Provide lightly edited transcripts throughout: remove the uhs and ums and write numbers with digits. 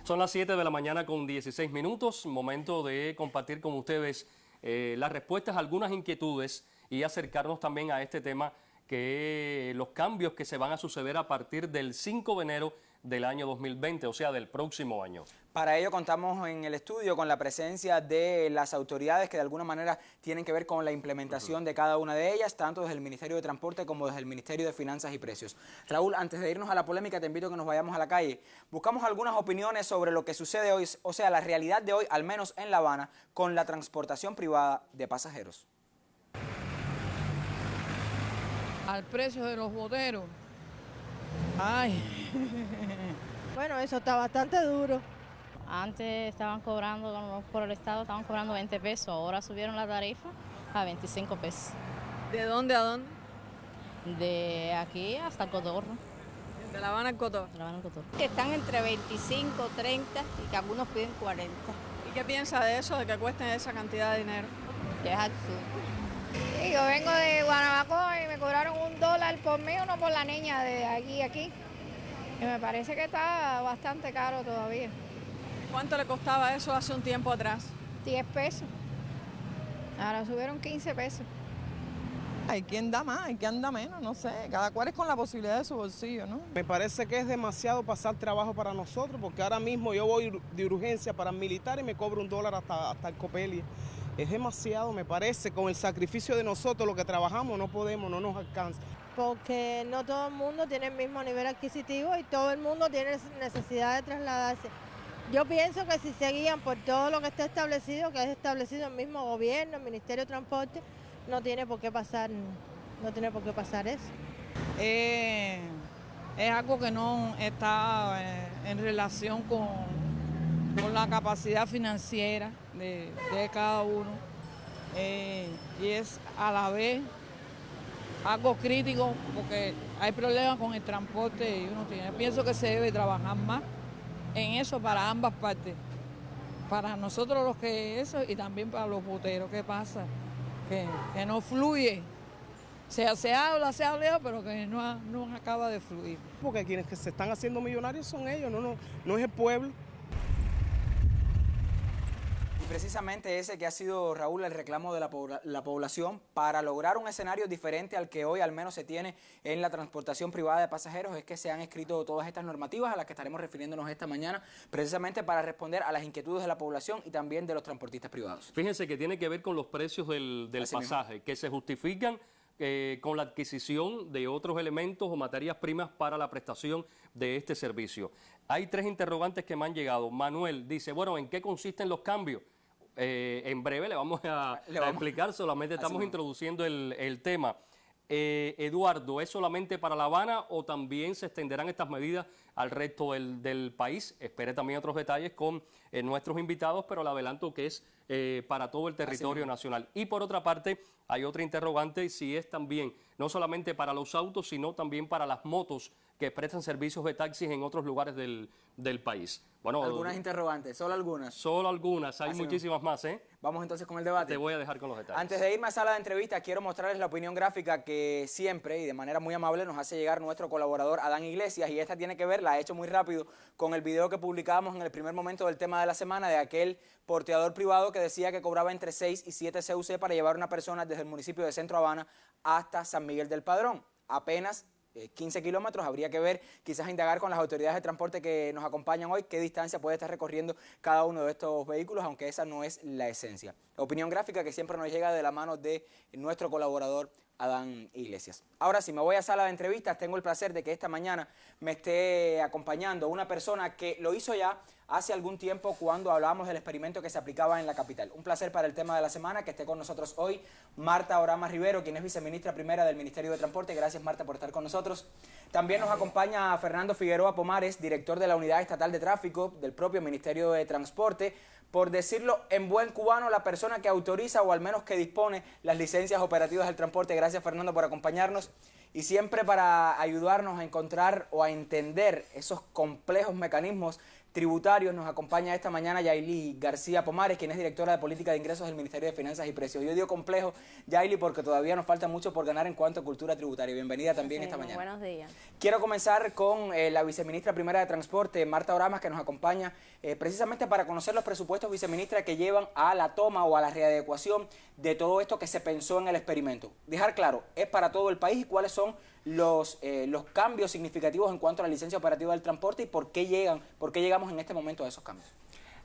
Son las 7 de la mañana con 16 minutos, momento de compartir con ustedes las respuestas a algunas inquietudes y acercarnos también a este tema que los cambios que se van a suceder a partir del 5 de enero del año 2020, o sea, del próximo año. Para ello contamos en el estudio con la presencia de las autoridades que de alguna manera tienen que ver con la implementación de cada una de ellas, tanto desde el Ministerio de Transporte como desde el Ministerio de Finanzas y Precios. Raúl, antes de irnos a la polémica, te invito a que nos vayamos a la calle. Buscamos algunas opiniones sobre lo que sucede hoy, o sea, la realidad de hoy, al menos en La Habana, con la transportación privada de pasajeros. Al precio de los boteros. Ay. Bueno, eso está bastante duro. Antes estaban cobrando, por el Estado estaban cobrando 20 pesos, ahora subieron la tarifa a 25 pesos. ¿De dónde a dónde? De aquí hasta el Cotorro. De La Habana al Cotorro. De La Habana al Cotorro. Que están entre 25, 30 y que algunos piden 40. ¿Y qué piensa de eso, de que cuesten esa cantidad de dinero? Que es absurdo. Sí, yo vengo de Guanabacoa y me cobraron $1 por mí, uno por la niña de aquí. Y me parece que está bastante caro todavía. ¿Cuánto le costaba eso hace un tiempo atrás? 10 pesos. Ahora subieron 15 pesos. Hay quien da más, hay quien da menos, no sé. Cada cual es con la posibilidad de su bolsillo, ¿no? Me parece que es demasiado pasar trabajo para nosotros, porque ahora mismo yo voy de urgencia para el militar y me cobro $1 hasta el Copelia. Es demasiado, me parece, con el sacrificio de nosotros, lo que trabajamos, no podemos, no nos alcanza. Porque no todo el mundo tiene el mismo nivel adquisitivo y todo el mundo tiene necesidad de trasladarse. Yo pienso que si seguían por todo lo que está establecido, que es establecido el mismo gobierno, el Ministerio de Transporte, no tiene por qué pasar eso. Es algo que no está en relación con la capacidad financiera de cada uno y es a la vez algo crítico porque hay problemas con el transporte y uno tiene. Pienso que se debe trabajar más en eso para ambas partes, para nosotros los que eso y también para los boteros. ¿Qué pasa? Que no fluye. Se habla, pero que no acaba de fluir. Porque quienes que se están haciendo millonarios son ellos, no es el pueblo. Y precisamente ese que ha sido, Raúl, el reclamo de la población para lograr un escenario diferente al que hoy al menos se tiene en la transportación privada de pasajeros, es que se han escrito todas estas normativas a las que estaremos refiriéndonos esta mañana, precisamente para responder a las inquietudes de la población y también de los transportistas privados. Fíjense que tiene que ver con los precios del pasaje, que se justifican con la adquisición de otros elementos o materias primas para la prestación de este servicio. Hay 3 interrogantes que me han llegado. Manuel dice, bueno, ¿en qué consisten los cambios? En breve le vamos a explicar, solamente estamos introduciendo el tema. Eduardo, ¿es solamente para La Habana o también se extenderán estas medidas al resto del país? Espere también otros detalles con nuestros invitados, pero le adelanto que es para todo el territorio nacional. Y por otra parte, hay otra interrogante, si es también, no solamente para los autos, sino también para las motos que prestan servicios de taxis en otros lugares del país. Bueno, algunas interrogantes, solo algunas. Solo algunas, hay muchísimas más, ¿eh? Vamos entonces con el debate. Te voy a dejar con los detalles. Antes de irme a sala de entrevistas, quiero mostrarles la opinión gráfica que siempre y de manera muy amable nos hace llegar nuestro colaborador Adán Iglesias, y esta tiene que ver, la he hecho muy rápido, con el video que publicábamos en el primer momento del tema de la semana de aquel porteador privado que decía que cobraba entre 6 y 7 CUC para llevar a una persona desde el municipio de Centro Habana hasta San Miguel del Padrón. Apenas 15 kilómetros, habría que ver, quizás indagar con las autoridades de transporte que nos acompañan hoy, qué distancia puede estar recorriendo cada uno de estos vehículos, aunque esa no es la esencia. Opinión gráfica que siempre nos llega de la mano de nuestro colaborador Adán Iglesias. Ahora sí, me voy a sala de entrevistas. Tengo el placer de que esta mañana me esté acompañando una persona que lo hizo ya hace algún tiempo cuando hablábamos del experimento que se aplicaba en la capital. Un placer para el tema de la semana que esté con nosotros hoy Marta Orama Rivero, quien es viceministra primera del Ministerio de Transporte. Gracias, Marta, por estar con nosotros. También nos acompaña Fernando Figueroa Pomares, director de la Unidad Estatal de Tráfico del propio Ministerio de Transporte. Por decirlo en buen cubano, la persona que autoriza o al menos que dispone las licencias operativas del transporte. Gracias, Fernando, por acompañarnos y siempre para ayudarnos a encontrar o a entender esos complejos mecanismos tributarios. Nos acompaña esta mañana Yaili García Pomares, quien es directora de Política de Ingresos del Ministerio de Finanzas y Precios. Yo digo complejo, Yaili, porque todavía nos falta mucho por ganar en cuanto a cultura tributaria. Bienvenida también esta mañana. Buenos días. Quiero comenzar con la viceministra primera de Transporte, Marta Oramas, que nos acompaña precisamente para conocer los presupuestos, viceministra, que llevan a la toma o a la readecuación de todo esto que se pensó en el experimento. Dejar claro, es para todo el país y cuáles son los cambios significativos en cuanto a la licencia operativa del transporte y por qué llegamos en este momento a esos cambios.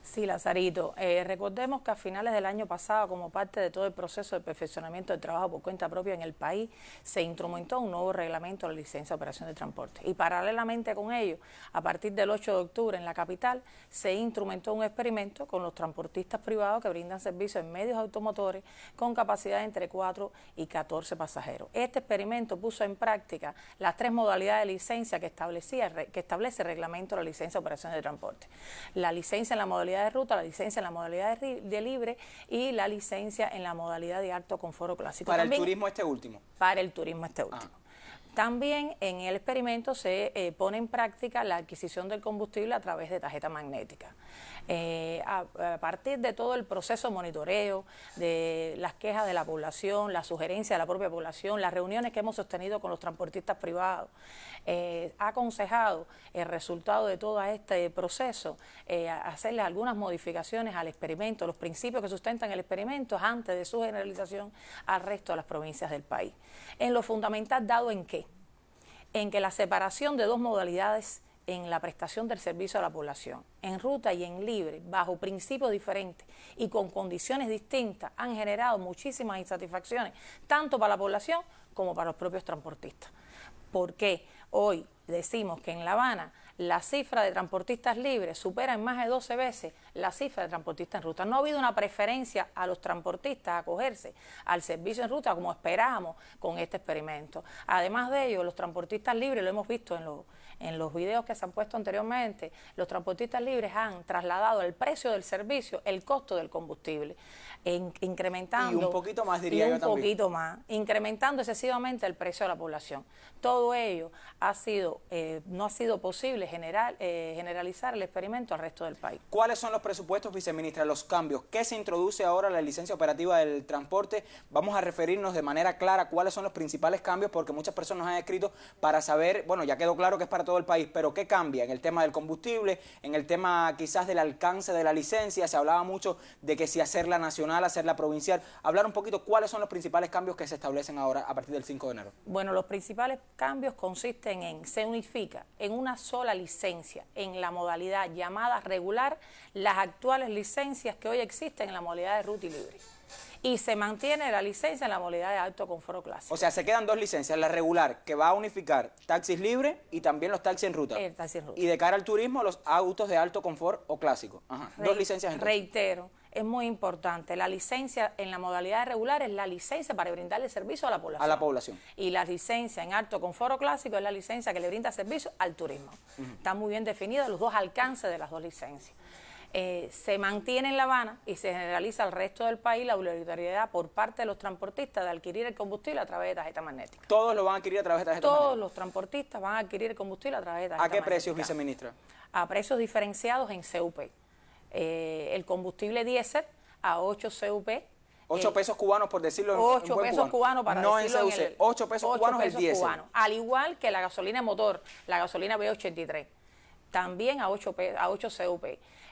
Sí, Lazarito. Recordemos que a finales del año pasado, como parte de todo el proceso de perfeccionamiento del trabajo por cuenta propia en el país, se instrumentó un nuevo reglamento de la licencia de operación de transporte. Y paralelamente con ello, a partir del 8 de octubre en la capital, se instrumentó un experimento con los transportistas privados que brindan servicios en medios automotores con capacidad de entre 4 y 14 pasajeros. Este experimento puso en práctica las 3 modalidades de licencia que establece el reglamento de la licencia de operación de transporte. La licencia en la modalidad de ruta, la licencia en la modalidad de libre y la licencia en la modalidad de alto confort clásico. Para también, el turismo este último. Para el turismo este último. También en el experimento se pone en práctica la adquisición del combustible a través de tarjeta magnética. A partir de todo el proceso de monitoreo, de las quejas de la población, la sugerencia de la propia población, las reuniones que hemos sostenido con los transportistas privados, ha aconsejado el resultado de todo este proceso, hacerle algunas modificaciones al experimento, los principios que sustentan el experimento antes de su generalización al resto de las provincias del país. En lo fundamental, ¿dado en qué? En que la separación de 2 modalidades en la prestación del servicio a la población, en ruta y en libre, bajo principios diferentes y con condiciones distintas, han generado muchísimas insatisfacciones, tanto para la población como para los propios transportistas. ¿Por qué? Hoy decimos que en La Habana la cifra de transportistas libres supera en más de 12 veces la cifra de transportistas en ruta. No ha habido una preferencia a los transportistas a acogerse al servicio en ruta como esperábamos con este experimento. Además de ello, los transportistas libres, lo hemos visto en los videos que se han puesto anteriormente, los transportistas libres han trasladado el precio del servicio, el costo del combustible, incrementando... Y un poquito más, diría yo también. Un poquito más, incrementando excesivamente el precio de la población. Todo ello no ha sido posible generalizar el experimento al resto del país. ¿Cuáles son los presupuestos, viceministra, los cambios? ¿Qué se introduce ahora en la licencia operativa del transporte? Vamos a referirnos de manera clara cuáles son los principales cambios, porque muchas personas han escrito para saber, bueno, ya quedó claro que es para todo el país, pero ¿qué cambia en el tema del combustible, en el tema quizás del alcance de la licencia? Se hablaba mucho de que si hacerla nacional, hacerla provincial. Hablar un poquito cuáles son los principales cambios que se establecen ahora a partir del 5 de enero. Bueno, los principales cambios consisten en, se unifica en una sola licencia, en la modalidad llamada regular, las actuales licencias que hoy existen en la modalidad de ruta y libre. Y se mantiene la licencia en la modalidad de alto confort clásico. O sea, se quedan 2 licencias, la regular, que va a unificar taxis libres y también los taxis en ruta. El taxi en ruta. Y de cara al turismo, los autos de alto confort o clásico. Ajá. 2 licencias entonces. Reitero, es muy importante, la licencia en la modalidad regular es la licencia para brindarle servicio a la población. A la población. Y la licencia en alto confort o clásico es la licencia que le brinda servicio al turismo. Están muy bien definidos los 2 alcances de las 2 licencias. Se mantiene en La Habana y se generaliza al resto del país la obligatoriedad por parte de los transportistas de adquirir el combustible a través de tarjeta magnética. ¿Todos lo van a adquirir a través de tarjeta magnética? Todos los transportistas van a adquirir el combustible a través de tarjeta magnética. ¿A qué precios, viceministra? A precios diferenciados en CUP. El combustible diésel a 8 CUP. 8 pesos cubanos, por decirlo en 8 buen pesos cubanos para no decirlo en CUC. 8 pesos cubanos el diésel. Al igual que la gasolina motor, la gasolina B83, también a 8 CUP.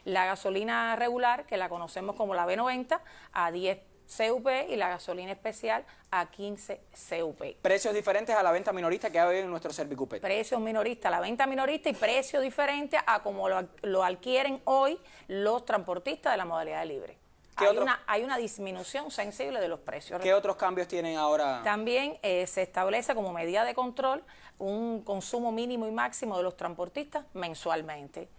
La gasolina regular, que la conocemos como la B90, a 10 CUP y la gasolina especial a 15 CUP. Precios diferentes a la venta minorista que hay en nuestro Servicupet. Precios minoristas, la venta minorista y precios diferentes a como lo adquieren hoy los transportistas de la modalidad libre. Hay una disminución sensible de los precios. ¿Qué otros cambios tienen ahora? También se establece como medida de control un consumo mínimo y máximo de los transportistas mensualmente.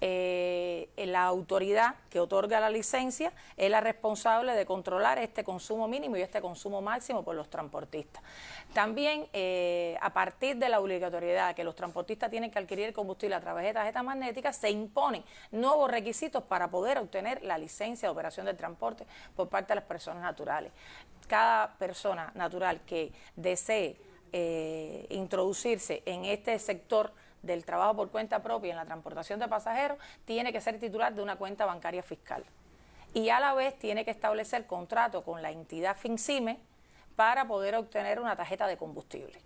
La autoridad que otorga la licencia es la responsable de controlar este consumo mínimo y este consumo máximo por los transportistas. También, a partir de la obligatoriedad que los transportistas tienen que adquirir combustible a través de tarjeta magnética, se imponen nuevos requisitos para poder obtener la licencia de operación del transporte por parte de las personas naturales. Cada persona natural que desee introducirse en este sector del trabajo por cuenta propia en la transportación de pasajeros tiene que ser titular de una cuenta bancaria fiscal. Y a la vez tiene que establecer contrato con la entidad FinCime para poder obtener una tarjeta de combustible.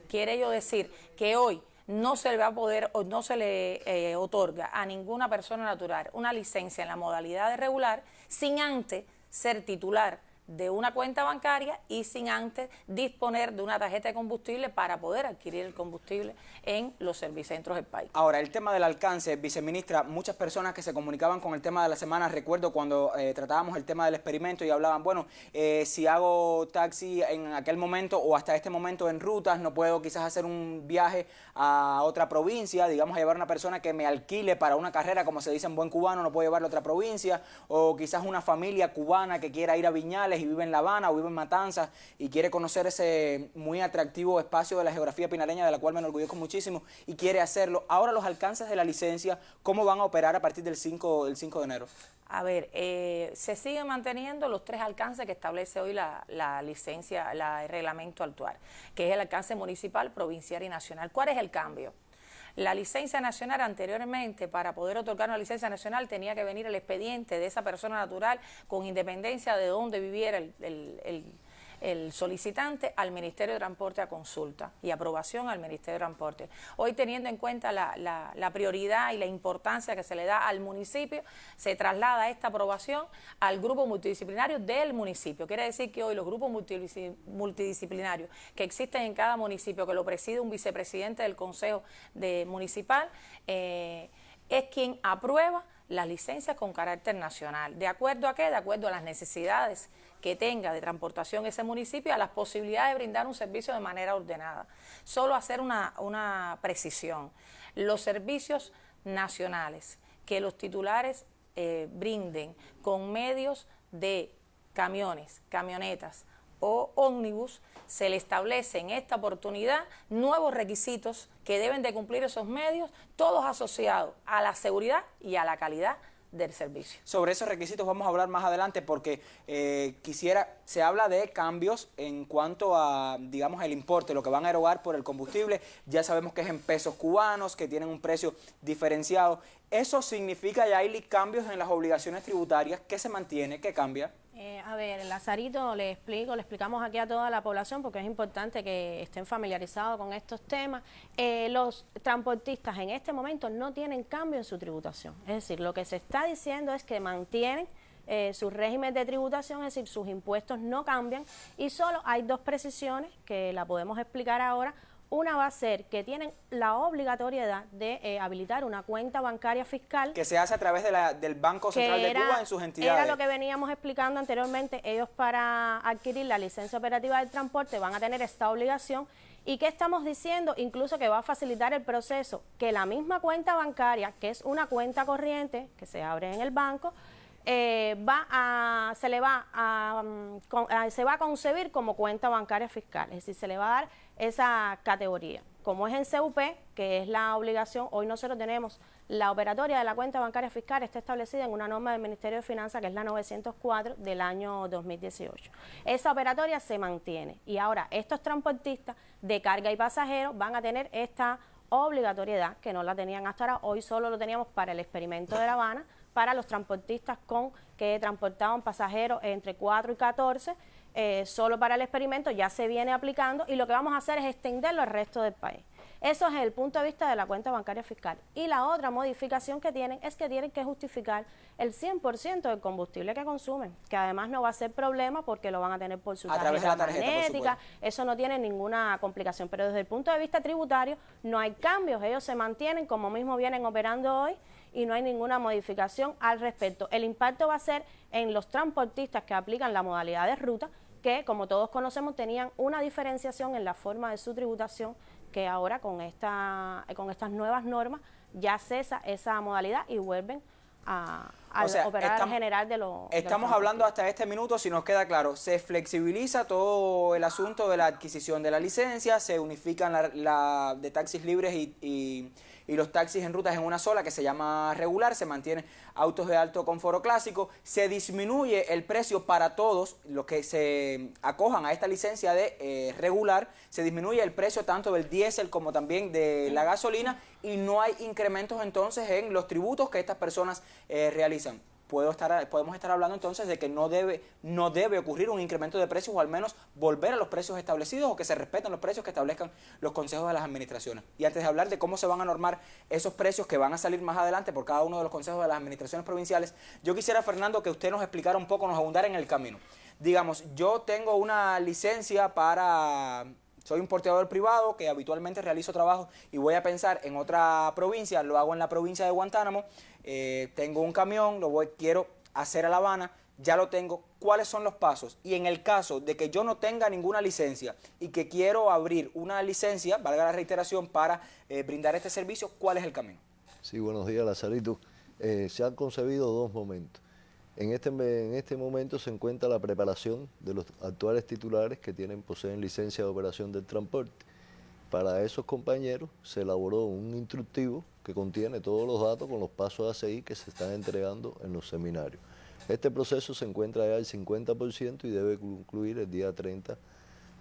Quiere ello decir que hoy no se le va a poder o no se le otorga a ninguna persona natural una licencia en la modalidad de regular sin antes ser titular de una cuenta bancaria y sin antes disponer de una tarjeta de combustible para poder adquirir el combustible en los servicentros del país. Ahora, el tema del alcance, viceministra, muchas personas que se comunicaban con el tema de la semana, recuerdo cuando tratábamos el tema del experimento y hablaban, bueno, si hago taxi en aquel momento o hasta este momento en rutas, no puedo quizás hacer un viaje a otra provincia, digamos, a llevar una persona que me alquile para una carrera, como se dice en buen cubano, no puedo llevarlo a otra provincia, o quizás una familia cubana que quiera ir a Viñales y vive en La Habana o vive en Matanzas y quiere conocer ese muy atractivo espacio de la geografía pinareña, de la cual me enorgullezco muchísimo, y quiere hacerlo. Ahora los alcances de la licencia, ¿cómo van a operar a partir del 5 de enero? A ver, se siguen manteniendo los 3 alcances que establece hoy la licencia, el reglamento actual, que es el alcance municipal, provincial y nacional. ¿Cuál es el cambio? La licencia nacional anteriormente, para poder otorgar una licencia nacional, tenía que venir el expediente de esa persona natural con independencia de dónde viviera el solicitante al Ministerio de Transporte a consulta y aprobación al Ministerio de Transporte. Hoy, teniendo en cuenta la prioridad y la importancia que se le da al municipio, se traslada esta aprobación al grupo multidisciplinario del municipio. Quiere decir que hoy los grupos multidisciplinarios que existen en cada municipio, que lo preside un vicepresidente del Consejo Municipal, es quien aprueba las licencias con carácter nacional. ¿De acuerdo a qué? De acuerdo a las necesidades que tenga de transportación ese municipio, a las posibilidades de brindar un servicio de manera ordenada. Solo hacer una precisión. Los servicios nacionales que los titulares brinden con medios de camiones, camionetas o ómnibus, se le establece en esta oportunidad nuevos requisitos que deben de cumplir esos medios, todos asociados a la seguridad y a la calidad del servicio. Sobre esos requisitos vamos a hablar más adelante porque se habla de cambios en cuanto a, digamos, el importe, lo que van a erogar por el combustible. Ya sabemos que es en pesos cubanos, que tienen un precio diferenciado. ¿Eso significa, Yaili, cambios en las obligaciones tributarias? ¿Qué se mantiene? ¿Qué cambia? A ver, Lazarito, le explicamos aquí a toda la población porque es importante que estén familiarizados con estos temas. Los transportistas en este momento no tienen cambio en su tributación. Es decir, lo que se está diciendo es que mantienen su régimen de tributación, es decir, sus impuestos no cambian y solo hay 2 precisiones que la podemos explicar ahora. Una va a ser que tienen la obligatoriedad de habilitar una cuenta bancaria fiscal. Que se hace a través del Banco Central de Cuba en sus entidades. Era lo que veníamos explicando anteriormente. Ellos, para adquirir la licencia operativa del transporte, van a tener esta obligación. ¿Y qué estamos diciendo? Incluso que va a facilitar el proceso, que la misma cuenta bancaria, que es una cuenta corriente que se abre en el banco, se va a concebir como cuenta bancaria fiscal, es decir, se le va a dar esa categoría. Como es en CUP, que es la obligación, hoy nosotros tenemos la operatoria de la cuenta bancaria fiscal, está establecida en una norma del Ministerio de Finanzas, que es la 904 del año 2018. Esa operatoria se mantiene y ahora estos transportistas de carga y pasajeros van a tener esta obligatoriedad que no la tenían hasta ahora. Hoy solo lo teníamos para el experimento de La Habana, para los transportistas que transportaban pasajeros entre 4 y 14, solo para el experimento ya se viene aplicando y lo que vamos a hacer es extenderlo al resto del país. Eso es el punto de vista de la cuenta bancaria fiscal. Y la otra modificación que tienen es que tienen que justificar el 100% del combustible que consumen, que además no va a ser problema porque lo van a tener por su tarjeta magnética, eso no tiene ninguna complicación. Pero desde el punto de vista tributario no hay cambios, ellos se mantienen como mismo vienen operando hoy y no hay ninguna modificación al respecto. El impacto va a ser en los transportistas que aplican la modalidad de ruta, que como todos conocemos tenían una diferenciación en la forma de su tributación, que ahora con estas nuevas normas ya cesa esa modalidad y vuelven a al O sea, operador general de los... Estamos hablando hasta este minuto, si nos queda claro, se flexibiliza todo el asunto de la adquisición de la licencia, se unifican la de taxis libres y los taxis en rutas en una sola, que se llama regular, se mantienen autos de alto confort clásico, se disminuye el precio para todos los que se acojan a esta licencia de regular, se disminuye el precio tanto del diésel como también de la gasolina y no hay incrementos entonces en los tributos que estas personas realizan. Podemos estar hablando entonces de que no debe ocurrir un incremento de precios o al menos volver a los precios establecidos o que se respeten los precios que establezcan los consejos de las administraciones. Y antes de hablar de cómo se van a normar esos precios que van a salir más adelante por cada uno de los consejos de las administraciones provinciales, yo quisiera, Fernando, que usted nos explicara un poco, nos abundara en el camino. Digamos, yo tengo una licencia soy un porteador privado que habitualmente realizo trabajo y voy a pensar en otra provincia, lo hago en la provincia de Guantánamo, tengo un camión, quiero hacer a La Habana, ya lo tengo, ¿cuáles son los pasos? Y en el caso de que yo no tenga ninguna licencia y que quiero abrir una licencia, valga la reiteración, para brindar este servicio, ¿cuál es el camino? Sí, buenos días, Lazarito. Se han concebido dos momentos. En este momento se encuentra la preparación de los actuales titulares que poseen licencia de operación del transporte. Para esos compañeros se elaboró un instructivo que contiene todos los datos con los pasos a seguir que se están entregando en los seminarios. Este proceso se encuentra ya al 50% y debe concluir el día 30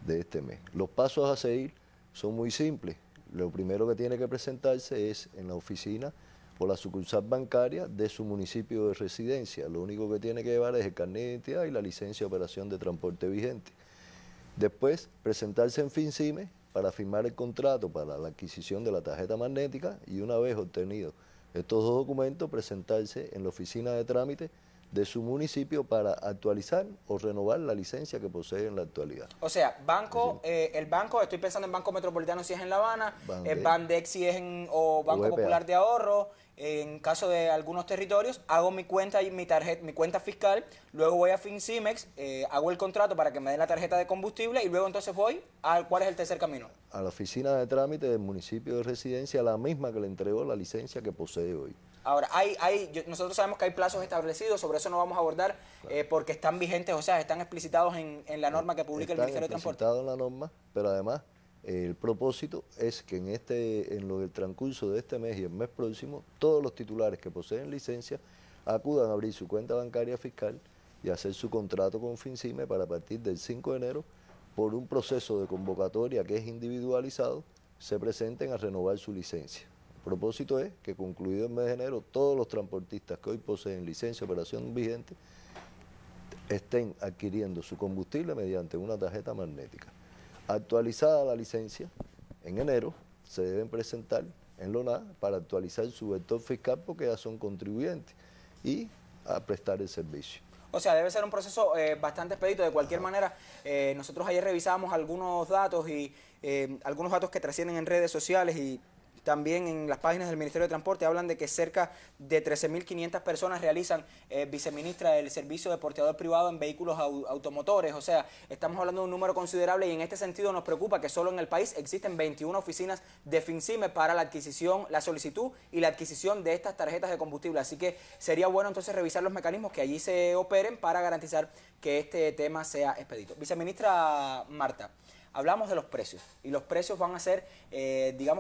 de este mes. Los pasos a seguir son muy simples. Lo primero que tiene que presentarse es en la oficina o la sucursal bancaria de su municipio de residencia. Lo único que tiene que llevar es el carnet de identidad y la licencia de operación de transporte vigente. Después, presentarse en FinCime para firmar el contrato para la adquisición de la tarjeta magnética y una vez obtenidos estos dos documentos, presentarse en la oficina de trámite de su municipio para actualizar o renovar la licencia que posee en la actualidad. O sea, el banco, estoy pensando en Banco Metropolitano si es en La Habana, Bandex si es o Banco Popular de Ahorro, en caso de algunos territorios, hago mi cuenta y mi cuenta fiscal, luego voy a FinCimex, hago el contrato para que me den la tarjeta de combustible y luego entonces voy ¿cuál es el tercer camino? A la oficina de trámite del municipio de residencia, la misma que le entregó la licencia que posee hoy. Ahora, nosotros sabemos que hay plazos establecidos, sobre eso no vamos a abordar, porque están vigentes, o sea, están explicitados en la norma que publica el Ministerio de Transporte. Están explicitados en la norma, pero además el propósito es que en el transcurso de este mes y el mes próximo, todos los titulares que poseen licencia acudan a abrir su cuenta bancaria fiscal y hacer su contrato con FinCime para a partir del 5 de enero, por un proceso de convocatoria que es individualizado, se presenten a renovar su licencia. El propósito es que concluido el mes de enero, todos los transportistas que hoy poseen licencia de operación vigente estén adquiriendo su combustible mediante una tarjeta magnética. Actualizada la licencia, en enero se deben presentar en LONA para actualizar su vector fiscal porque ya son contribuyentes y a prestar el servicio. O sea, debe ser un proceso bastante expedito. De cualquier manera, nosotros ayer revisamos algunos datos algunos datos que trascienden en redes sociales y también en las páginas del Ministerio de Transporte hablan de que cerca de 13.500 personas realizan, viceministra, el servicio de porteador privado en vehículos automotores. O sea, estamos hablando de un número considerable y en este sentido nos preocupa que solo en el país existen 21 oficinas de FinCime para la adquisición, la solicitud y la adquisición de estas tarjetas de combustible. Así que sería bueno entonces revisar los mecanismos que allí se operen para garantizar que este tema sea expedito. Viceministra Marta, hablamos de los precios y los precios van a ser,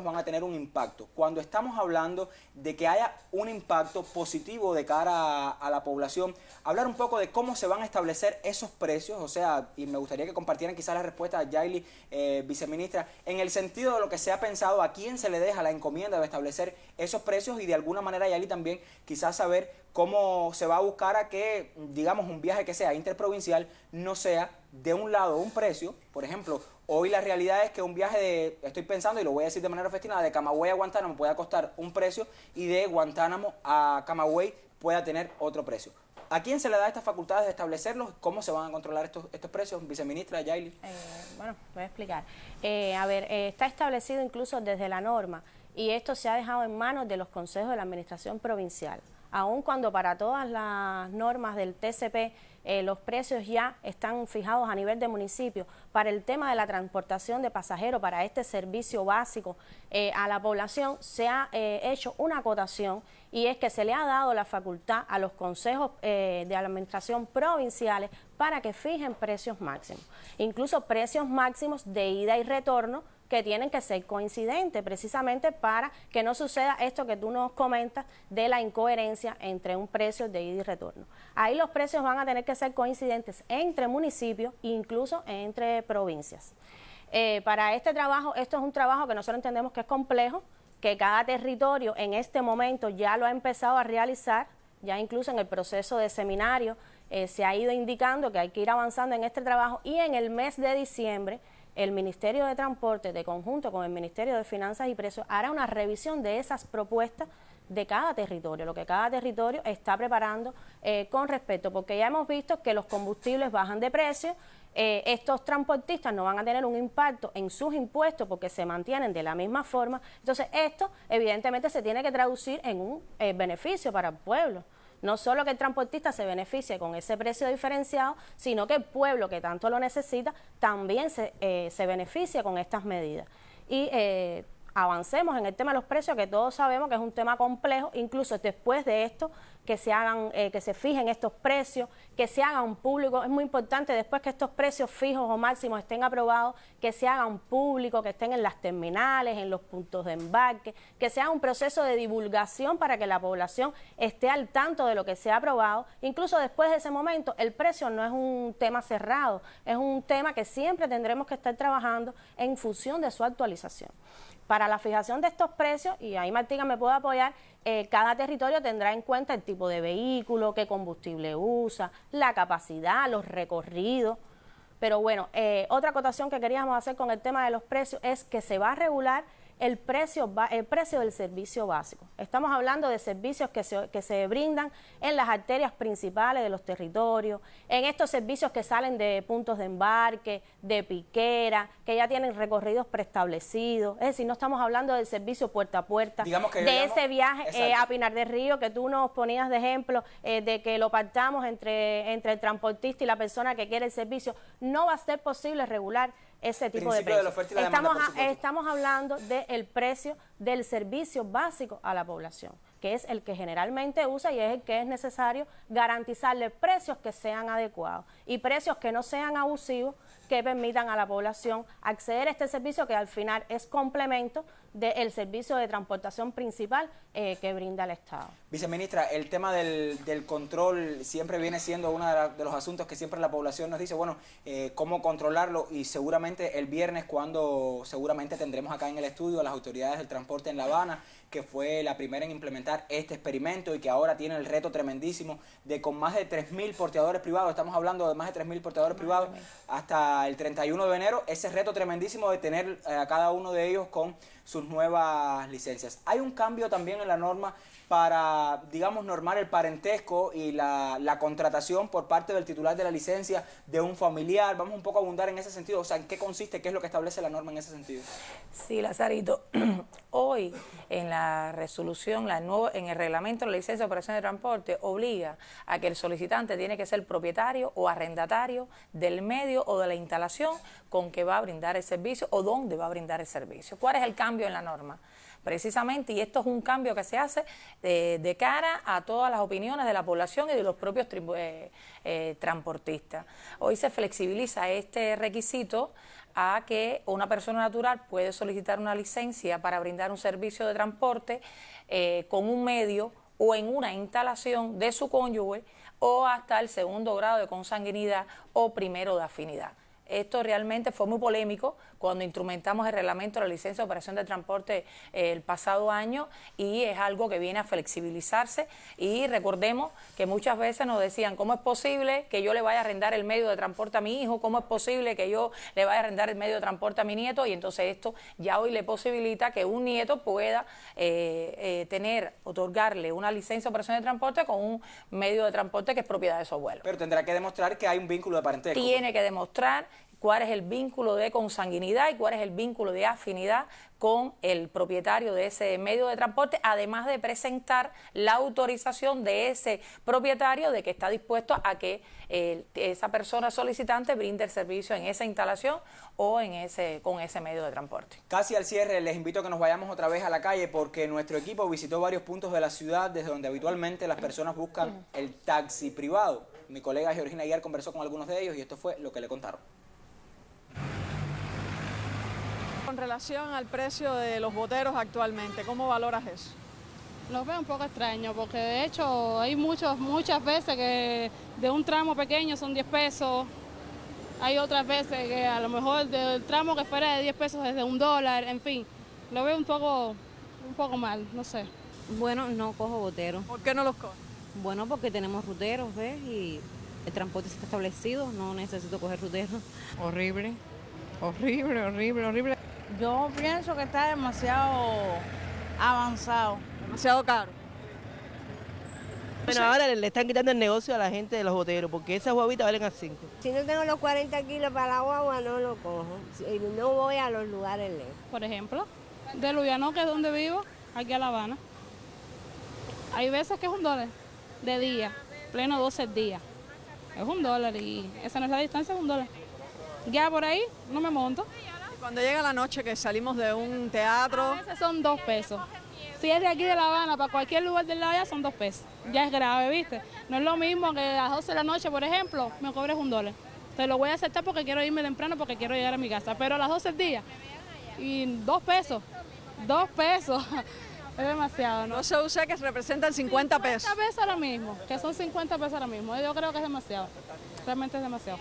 van a tener un impacto. Cuando estamos hablando de que haya un impacto positivo de cara a la población, hablar un poco de cómo se van a establecer esos precios, o sea, y me gustaría que compartieran quizás la respuesta a Yaili, viceministra, en el sentido de lo que se ha pensado, a quién se le deja la encomienda de establecer esos precios y de alguna manera, Yaili, también quizás saber cómo se va a buscar a que, digamos, un viaje que sea interprovincial no sea de un lado un precio. Por ejemplo, hoy la realidad es que un viaje estoy pensando, y lo voy a decir de manera festina, de Camagüey a Guantánamo pueda costar un precio y de Guantánamo a Camagüey pueda tener otro precio. ¿A quién se le da estas facultades de establecerlos? ¿Cómo se van a controlar estos precios? Viceministra Yaili. Bueno, voy a explicar. Está establecido incluso desde la norma y esto se ha dejado en manos de los consejos de la administración provincial. Aun cuando para todas las normas del TCP los precios ya están fijados a nivel de municipio para el tema de la transportación de pasajeros, para este servicio básico a la población, se ha hecho una acotación, y es que se le ha dado la facultad a los consejos de administración provinciales para que fijen precios máximos, incluso precios máximos de ida y retorno, que tienen que ser coincidentes, precisamente para que no suceda esto que tú nos comentas de la incoherencia entre un precio de ida y retorno. Ahí los precios van a tener que ser coincidentes entre municipios e incluso entre provincias. Para este trabajo, esto es un trabajo que nosotros entendemos que es complejo, que cada territorio en este momento ya lo ha empezado a realizar, ya incluso en el proceso de seminario se ha ido indicando que hay que ir avanzando en este trabajo, y en el mes de diciembre el Ministerio de Transporte, de conjunto con el Ministerio de Finanzas y Precios, hará una revisión de esas propuestas de cada territorio, lo que cada territorio está preparando con respecto, porque ya hemos visto que los combustibles bajan de precio, estos transportistas no van a tener un impacto en sus impuestos porque se mantienen de la misma forma, entonces esto evidentemente se tiene que traducir en un beneficio para el pueblo. No solo que el transportista se beneficie con ese precio diferenciado, sino que el pueblo que tanto lo necesita también se beneficia con estas medidas. Y avancemos en el tema de los precios, que todos sabemos que es un tema complejo, incluso después de esto, que se hagan, que se fijen estos precios, que se hagan públicos. Es muy importante, después que estos precios fijos o máximos estén aprobados, que se hagan públicos, que estén en las terminales, en los puntos de embarque, que sea un proceso de divulgación para que la población esté al tanto de lo que se ha aprobado. Incluso después de ese momento, el precio no es un tema cerrado, es un tema que siempre tendremos que estar trabajando en función de su actualización. Para la fijación de estos precios, y ahí Martina me puede apoyar, cada territorio tendrá en cuenta el tipo de vehículo, qué combustible usa, la capacidad, los recorridos. Pero bueno, otra acotación que queríamos hacer con el tema de los precios es que se va a regular el precio del servicio básico. Estamos hablando de servicios que se brindan en las arterias principales de los territorios, en estos servicios que salen de puntos de embarque, de piquera, que ya tienen recorridos preestablecidos. Es decir, no estamos hablando del servicio puerta a puerta, ese viaje a Pinar del Río que tú nos ponías de ejemplo, de que lo pactamos entre el transportista y la persona que quiere el servicio. No va a ser posible regular ese tipo de precios. Estamos hablando del precio del servicio básico a la población, que es el que generalmente usa y es el que es necesario garantizarle precios que sean adecuados y precios que no sean abusivos, que permitan a la población acceder a este servicio, que al final es complemento del servicio de transportación principal que brinda el Estado. Viceministra, el tema del control siempre viene siendo uno de los asuntos que siempre la población nos dice, bueno, cómo controlarlo, y seguramente el viernes, cuando seguramente tendremos acá en el estudio a las autoridades del transporte en La Habana, que fue la primera en implementar este experimento y que ahora tiene el reto tremendísimo de, con más de 3.000 porteadores privados, estamos hablando de más de 3.000 porteadores privados hasta el 31 de enero, ese reto tremendísimo de tener a cada uno de ellos con sus nuevas licencias. Hay un cambio también en la norma para, digamos, normar el parentesco y la contratación por parte del titular de la licencia de un familiar. Vamos un poco a abundar en ese sentido, o sea, ¿en qué consiste, qué es lo que establece la norma en ese sentido? Sí, Lazarito, hoy en la resolución, en el reglamento de la licencia de operación de transporte, obliga a que el solicitante tiene que ser propietario o arrendatario del medio o de la instalación con que va a brindar el servicio o donde va a brindar el servicio. ¿Cuál es el cambio en la norma? Precisamente, y esto es un cambio que se hace de cara a todas las opiniones de la población y de los propios transportistas. Hoy se flexibiliza este requisito a que una persona natural puede solicitar una licencia para brindar un servicio de transporte con un medio o en una instalación de su cónyuge o hasta el segundo grado de consanguinidad o primero de afinidad. Esto realmente fue muy polémico cuando instrumentamos el reglamento de la licencia de operación de transporte el pasado año, y es algo que viene a flexibilizarse. Y recordemos que muchas veces nos decían, ¿cómo es posible que yo le vaya a arrendar el medio de transporte a mi hijo? ¿Cómo es posible que yo le vaya a arrendar el medio de transporte a mi nieto? Y entonces esto ya hoy le posibilita que un nieto pueda otorgarle una licencia de operación de transporte con un medio de transporte que es propiedad de su abuelo. Pero tendrá que demostrar que hay un vínculo de parentesco. Tiene que demostrar cuál es el vínculo de consanguinidad y cuál es el vínculo de afinidad con el propietario de ese medio de transporte, además de presentar la autorización de ese propietario de que está dispuesto a que esa persona solicitante brinde el servicio en esa instalación o con ese medio de transporte. Casi al cierre, les invito a que nos vayamos otra vez a la calle porque nuestro equipo visitó varios puntos de la ciudad desde donde habitualmente las personas buscan el taxi privado. Mi colega Georgina Aguiar conversó con algunos de ellos y esto fue lo que le contaron. Con relación al precio de los boteros actualmente, ¿cómo valoras eso? Lo veo un poco extraño porque de hecho hay muchas veces que de un tramo pequeño son 10 pesos, hay otras veces que a lo mejor del tramo que fuera de 10 pesos es de $1, en fin, lo veo un poco mal, no sé. Bueno, no cojo boteros. ¿Por qué no los coges? Bueno, porque tenemos ruteros, ¿ves? Y el transporte está establecido, no necesito coger ruteros. Horrible, horrible, horrible, horrible. Yo pienso que está demasiado avanzado. Demasiado caro. Bueno, ahora le están quitando el negocio a la gente de los boteros, porque esas guaguitas valen a 5. Si no tengo los 40 kilos para la guagua, no lo cojo. No voy a los lugares lejos. Por ejemplo, de Luyanó, que es donde vivo, aquí a La Habana, hay veces que es $1 de día, pleno 12 días. Es $1 y esa no es la distancia, es $1. Ya por ahí no me monto. Cuando llega la noche que salimos de un teatro... A veces son 2 pesos. Si es de aquí de La Habana para cualquier lugar del lado allá son 2 pesos. Ya es grave, ¿viste? No es lo mismo que a las 12 de la noche, por ejemplo, me cobres $1. Te lo voy a aceptar porque quiero irme temprano, porque quiero llegar a mi casa. Pero a las 12 del día y 2 pesos. 2 pesos. Es demasiado, ¿no? No se usa que representa el 50 pesos. 50 pesos ahora mismo, que son 50 pesos ahora mismo. Yo creo que es demasiado. Realmente es demasiado.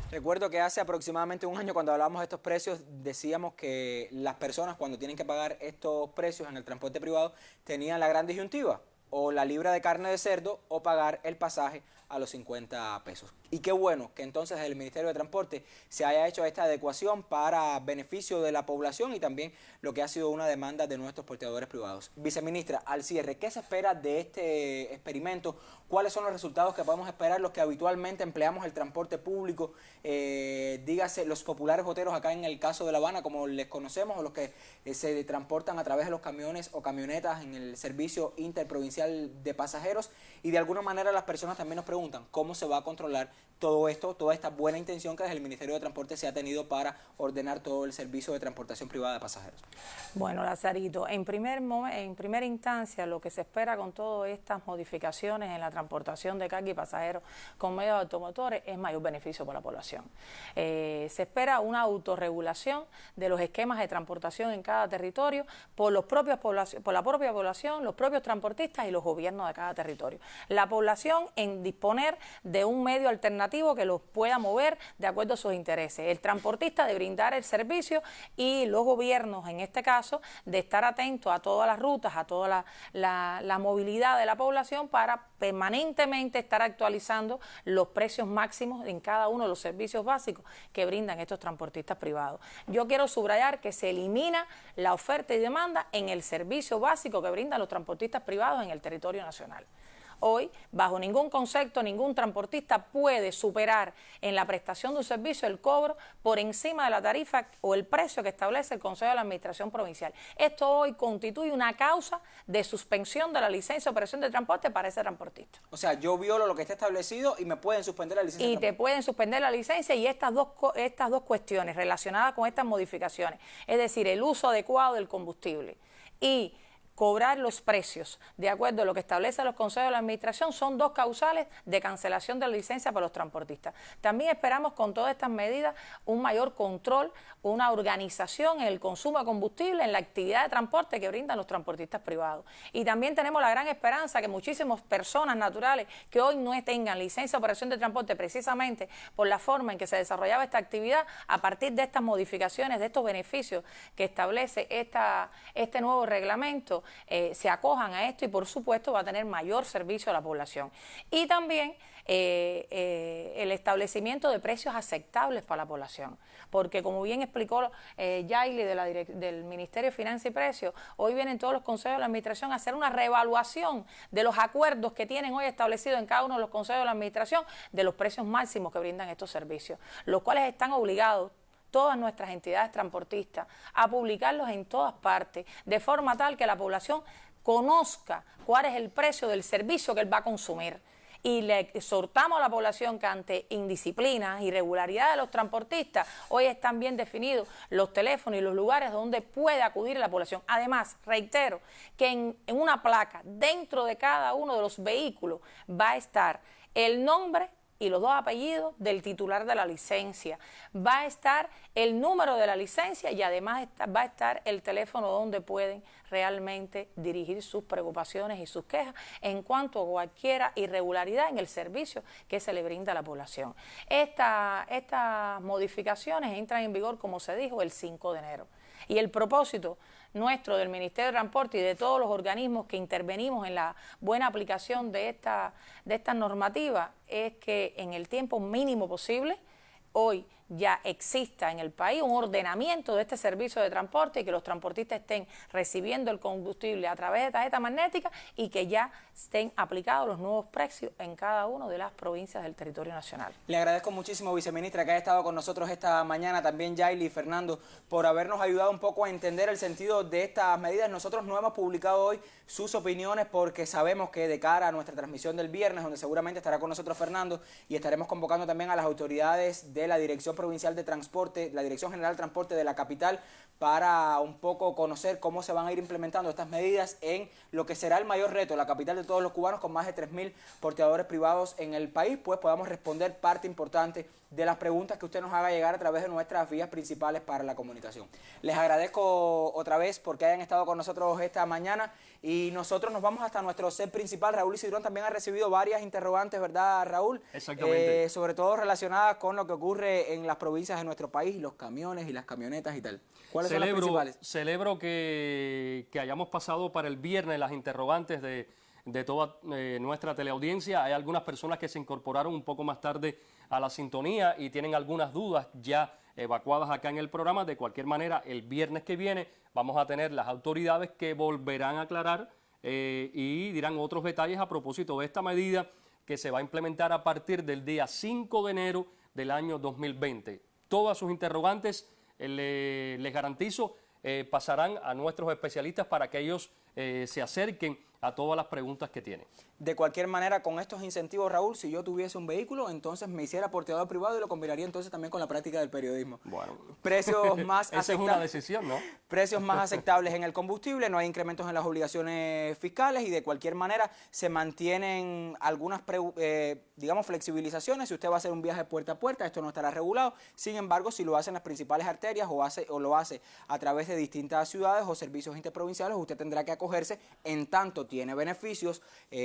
Recuerdo que hace aproximadamente un año cuando hablábamos de estos precios decíamos que las personas cuando tienen que pagar estos precios en el transporte privado tenían la gran disyuntiva, o la libra de carne de cerdo o pagar el pasaje a los 50 pesos. Y qué bueno que entonces el Ministerio de Transporte se haya hecho esta adecuación para beneficio de la población y también lo que ha sido una demanda de nuestros porteadores privados. Viceministra, al cierre, ¿qué se espera de este experimento? ¿Cuáles son los resultados que podemos esperar los que habitualmente empleamos el transporte público? Dígase, los populares boteros acá en el caso de La Habana, como les conocemos, o los que se transportan a través de los camiones o camionetas en el servicio interprovincial de pasajeros. Y de alguna manera las personas también nos preguntan cómo se va a controlar todo esto, toda esta buena intención que desde el Ministerio de Transporte se ha tenido para ordenar todo el servicio de transportación privada de pasajeros. Bueno, Lazarito, en primera instancia lo que se espera con todas estas modificaciones en la transportación de carga y pasajeros con medios de automotores es mayor beneficio para la población. Se espera una autorregulación de los esquemas de transportación en cada territorio por la propia población, los propios transportistas y los gobiernos de cada territorio. La población en disponer de un medio alternativo que los pueda mover de acuerdo a sus intereses. El transportista de brindar el servicio y los gobiernos, en este caso, de estar atentos a todas las rutas, a toda la movilidad de la población para permanentemente estar actualizando los precios máximos en cada uno de los servicios básicos que brindan estos transportistas privados. Yo quiero subrayar que se elimina la oferta y demanda en el servicio básico que brindan los transportistas privados en el territorio nacional. Hoy, bajo ningún concepto, ningún transportista puede superar en la prestación de un servicio el cobro por encima de la tarifa o el precio que establece el Consejo de la Administración Provincial. Esto hoy constituye una causa de suspensión de la licencia de operación de transporte para ese transportista. O sea, yo violo lo que está establecido y me pueden suspender la licencia. Y te pueden suspender la licencia y estas dos cuestiones relacionadas con estas modificaciones, es decir, el uso adecuado del combustible y cobrar los precios de acuerdo a lo que establecen los consejos de la administración son dos causales de cancelación de la licencia para los transportistas. También esperamos con todas estas medidas un mayor control, una organización en el consumo de combustible, en la actividad de transporte que brindan los transportistas privados. Y también tenemos la gran esperanza que muchísimas personas naturales que hoy no tengan licencia de operación de transporte precisamente por la forma en que se desarrollaba esta actividad, a partir de estas modificaciones, de estos beneficios que establece este nuevo reglamento, se acojan a esto y por supuesto va a tener mayor servicio a la población. Y también el establecimiento de precios aceptables para la población. Porque como bien explicó Yaili del Ministerio de Finanzas y Precios, hoy vienen todos los consejos de la administración a hacer una reevaluación de los acuerdos que tienen hoy establecidos en cada uno de los consejos de la administración de los precios máximos que brindan estos servicios, los cuales están obligados todas nuestras entidades transportistas a publicarlos en todas partes, de forma tal que la población conozca cuál es el precio del servicio que él va a consumir. Y le exhortamos a la población que ante indisciplinas, irregularidades de los transportistas, hoy están bien definidos los teléfonos y los lugares donde puede acudir la población. Además, reitero que en una placa, dentro de cada uno de los vehículos, va a estar el nombre y los 2 apellidos del titular de la licencia. Va a estar el número de la licencia y además va a estar el teléfono donde pueden realmente dirigir sus preocupaciones y sus quejas en cuanto a cualquier irregularidad en el servicio que se le brinda a la población. Estas modificaciones entran en vigor, como se dijo, el 5 de enero. Y el propósito nuestro del Ministerio de Transporte y de todos los organismos que intervenimos en la buena aplicación de esta normativa es que en el tiempo mínimo posible hoy ya exista en el país un ordenamiento de este servicio de transporte y que los transportistas estén recibiendo el combustible a través de tarjeta magnética y que ya estén aplicados los nuevos precios en cada una de las provincias del territorio nacional. Le agradezco muchísimo, viceministra, que haya estado con nosotros esta mañana, también Yaili y Fernando, por habernos ayudado un poco a entender el sentido de estas medidas. Nosotros no hemos publicado hoy sus opiniones porque sabemos que de cara a nuestra transmisión del viernes, donde seguramente estará con nosotros Fernando, y estaremos convocando también a las autoridades de la Dirección Provincial de Transporte, la Dirección General de Transporte de la capital, para un poco conocer cómo se van a ir implementando estas medidas en lo que será el mayor reto, la capital de todos los cubanos, con más de 3.000 porteadores privados en el país, pues podamos responder parte importante de las preguntas que usted nos haga llegar a través de nuestras vías principales para la comunicación. Les agradezco otra vez porque hayan estado con nosotros esta mañana y nosotros nos vamos hasta nuestro set principal. Raúl Isidrón también ha recibido varias interrogantes, ¿verdad, Raúl? Exactamente. Sobre todo relacionadas con lo que ocurre en las provincias de nuestro país, los camiones y las camionetas y tal. ¿Cuáles son las principales? Celebro que hayamos pasado para el viernes las interrogantes de toda nuestra teleaudiencia. Hay algunas personas que se incorporaron un poco más tarde a la sintonía y tienen algunas dudas ya evacuadas acá en el programa. De cualquier manera, el viernes que viene vamos a tener las autoridades que volverán a aclarar y dirán otros detalles a propósito de esta medida que se va a implementar a partir del día 5 de enero del año 2020. Todas sus interrogantes, les garantizo, pasarán a nuestros especialistas para que ellos se acerquen a todas las preguntas que tienen. De cualquier manera, con estos incentivos, Raúl, si yo tuviese un vehículo, entonces me hiciera porteador privado y lo combinaría entonces también con la práctica del periodismo. Bueno, precios más esa es una decisión, ¿no? Precios más aceptables en el combustible, no hay incrementos en las obligaciones fiscales y de cualquier manera se mantienen algunas, digamos, flexibilizaciones. Si usted va a hacer un viaje puerta a puerta, esto no estará regulado. Sin embargo, si lo hace en las principales arterias o lo hace a través de distintas ciudades o servicios interprovinciales, usted tendrá que acogerse, en tanto tiene beneficios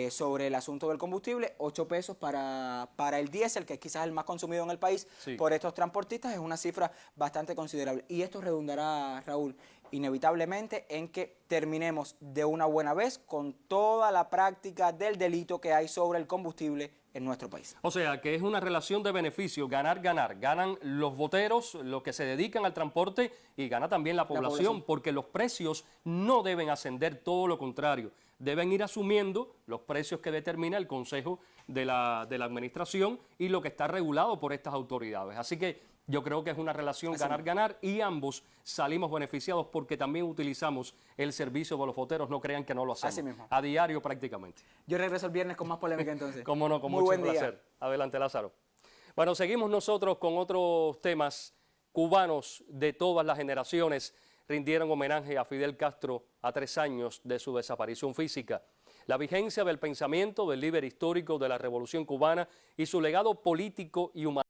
sobre el asunto del combustible. 8 pesos para el diésel, que es quizás el más consumido en el país por estos transportistas, es una cifra bastante considerable. Y esto redundará, Raúl, inevitablemente en que terminemos de una buena vez con toda la práctica del delito que hay sobre el combustible en nuestro país. O sea, que es una relación de beneficio, ganar, ganar. Ganan los boteros, los que se dedican al transporte, y gana también la población, porque los precios no deben ascender, todo lo contrario. Deben ir asumiendo los precios que determina el Consejo de la Administración y lo que está regulado por estas autoridades. Así que yo creo que es una relación ganar-ganar y ambos salimos beneficiados porque también utilizamos el servicio de los boteros. No crean que no lo hacemos. Así mismo. A diario prácticamente. Yo regreso el viernes con más polémica entonces. Cómo no, con mucho placer. Adelante, Lázaro. Bueno, seguimos nosotros con otros temas. Cubanos de todas las generaciones rindieron homenaje a Fidel Castro a 3 años de su desaparición física. La vigencia del pensamiento del líder histórico de la Revolución Cubana y su legado político y humanitario